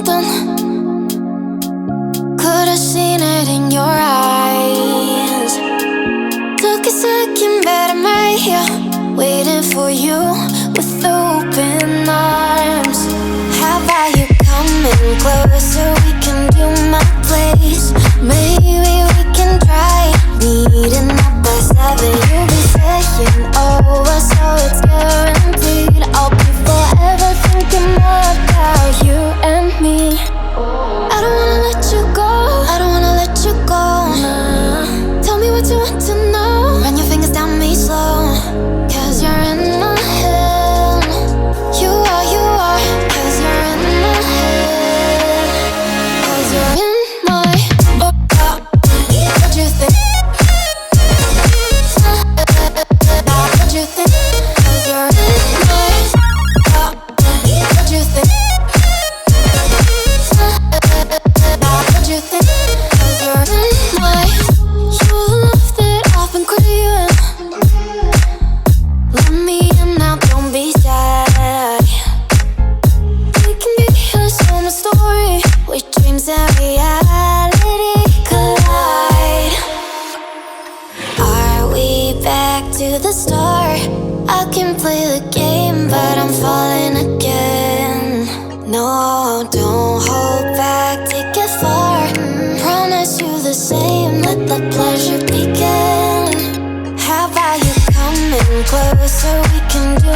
something. Could've seen it in your eyes. Took a second, but I'm right here, waiting for you with open arms. How about you coming closer? We can do my place. Maybe we can try meeting up by 7. You'll be saying over, so it's guaranteed. I'll be forever thinking more about you and me. I don't wanna let you go, I don't wanna let you go. Nah. Tell me what you want to know. Run your fingers down me slow, 'cause you're in my head. You are, 'cause you're in my head. 'Cause you're in my what you think? What you think? 'Cause you're in my what you think? What you think? 'Cause you're in my you love that I've been craving. Let me in now, don't be shy. We can be a summer story where dreams and reality collide. Are we back to the start? I can play the game, but I'm falling again. No, don't hold back, take it far. Promise you the same, let the pleasure begin. How about you coming closer? We can do